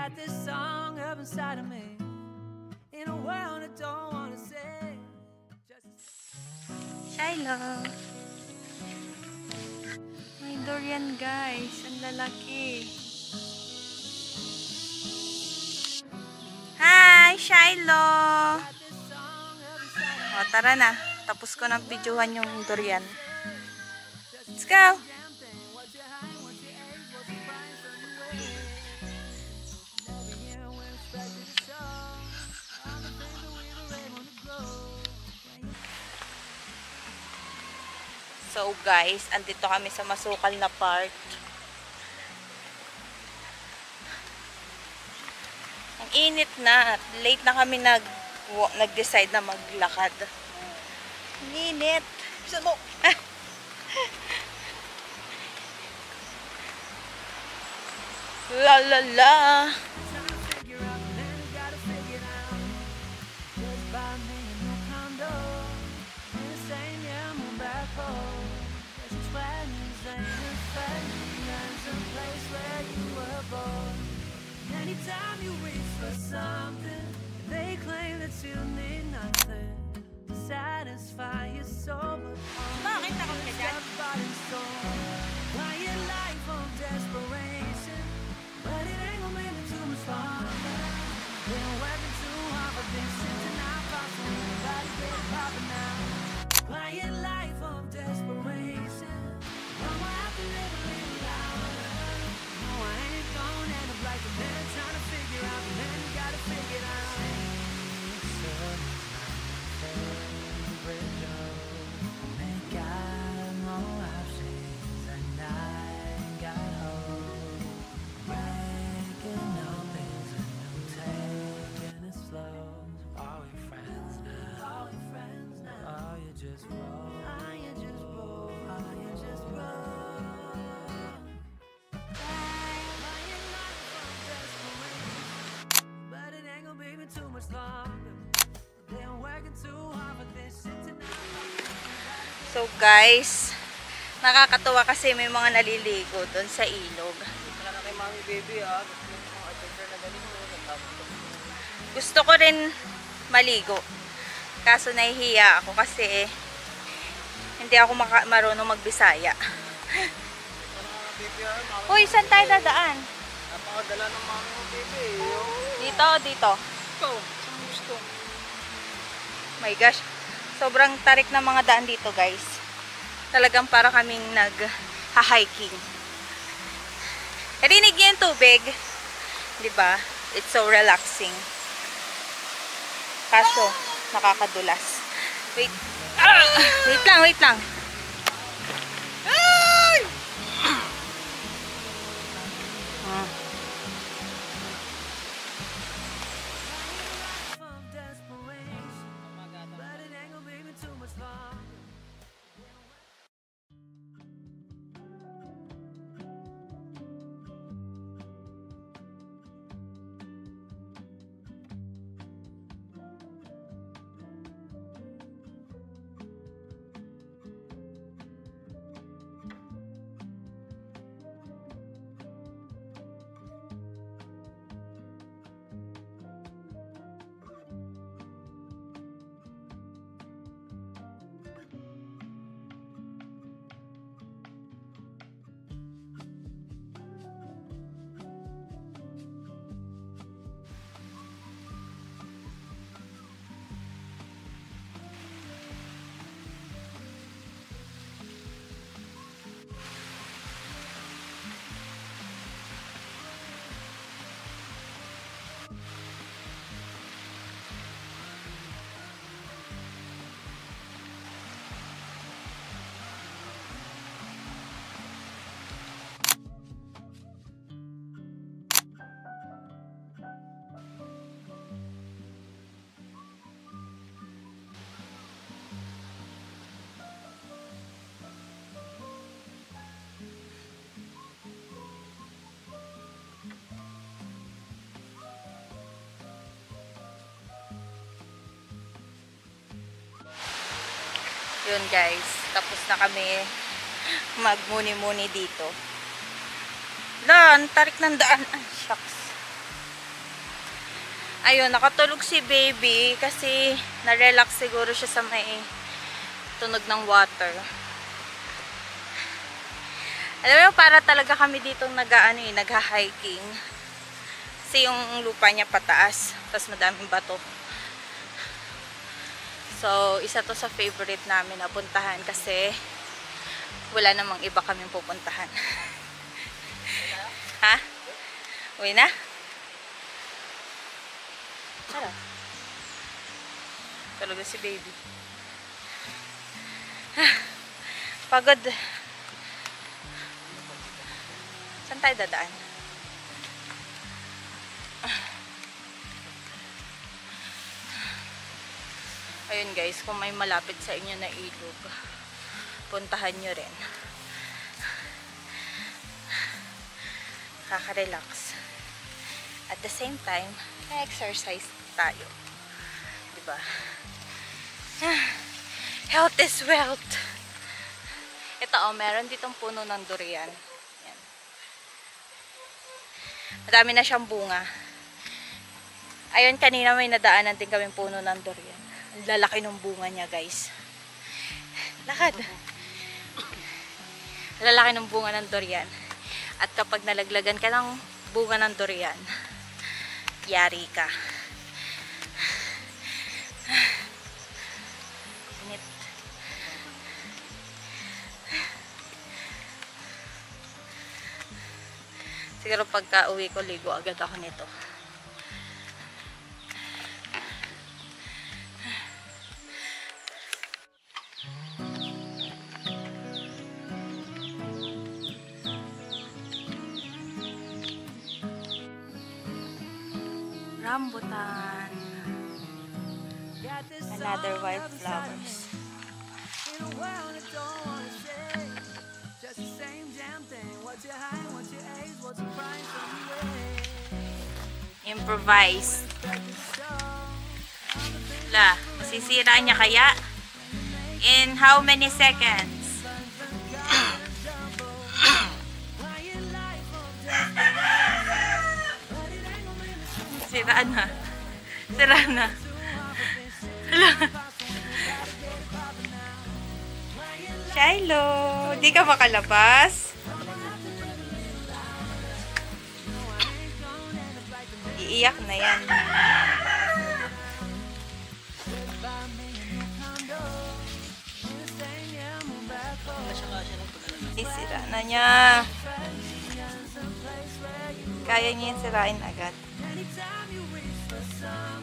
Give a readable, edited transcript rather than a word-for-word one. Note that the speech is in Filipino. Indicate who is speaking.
Speaker 1: got this song up inside of me in a world I don't wanna say.
Speaker 2: Shiloh. May durian guys. Ang lalaki. Hi, Shiloh. O, tara na. Tapos ko nang videohan yung durian. Let's go. So guys, andito kami sa masukal na park. Ang init na. Late na kami nag-decide na maglakad. Ang init. Sabo. La la la.
Speaker 1: Anytime you reach for something, they claim that you need nothing to satisfy your soul.
Speaker 2: Bakit ako ka dyan?
Speaker 1: Why your life of desperation, but it ain't gonna make it too much fun. Been working too hard for this shit to not possible. Everybody get it poppin' now. Why your life of desperation, I'ma have to live a little louder. No, I ain't gonna end up like a man trying to figure out, man, you gotta figure it out. Ain't got no options, and I ain't got hope. Breaking opens and I'm taking it slow. Are we friends now? Are we friends now? Are you just wrong? Are you just wrong? Are you just wrong? But it ain't gonna be too much longer. They're working too hard for this shit tonight.
Speaker 2: So guys, nakakatuwa kasi may mga naliligo doon sa ilog.
Speaker 3: Wala na kay Mami Baby ah.
Speaker 2: Gusto ko rin maligo. Kaso nahihiya ako kasi hindi ako marunong magbisaya. Uy, saan tayo dadaan?
Speaker 3: Napakadala ng Mami Baby.
Speaker 2: Dito, dito.
Speaker 3: Ikaw, saan gusto?
Speaker 2: My gosh, sobrang tarik ng mga daan dito guys. Talagang para kaming nag-hiking. Narinig niyo yung tubig? Diba? It's so relaxing. Kaso, nakakadulas. Wait. Wait lang, wait lang. Yun guys, tapos na kami magmuni-muni dito. Lan, tarik ng daan. Ay, shucks. Ayun, nakatulog si baby kasi na-relax siguro siya sa may tunog ng water. Alam mo, para talaga kami dito nagha-hiking. Kasi yung lupa niya pataas, tapos madaming bato. So, isa to sa favorite namin na puntahan kasi wala namang iba kaming pupuntahan. Ha? Uwi na? Sarap. Tulog na si baby. Pagod. Saan tayo dadaan? Ayun guys, kung may malapit sa inyo na ilog, puntahan nyo rin. Kaka-relax. At the same time, exercise tayo. Diba? Health is wealth. Ito meron ditong puno ng durian. Yan. Madami na siyang bunga. Ayun, kanina may nadaanan din kaming puno ng durian. Ang lalaki ng bunga niya, guys. Lakad. Lalaki ng bunga ng durian. At kapag nalaglagan ka ng bunga ng durian, yari ka. Init. Siguro pagka uwi ko, ligo agad ako nito. Rambutan. Another white flowers. Improvise. La, masisira niya kaya? In how many seconds? Sira na. Sira na. Shiloh, di ka makalabas? Iiyak na yan. Isira na niya. Kaya niya yung sirain agad.
Speaker 1: Anytime you reach the sun.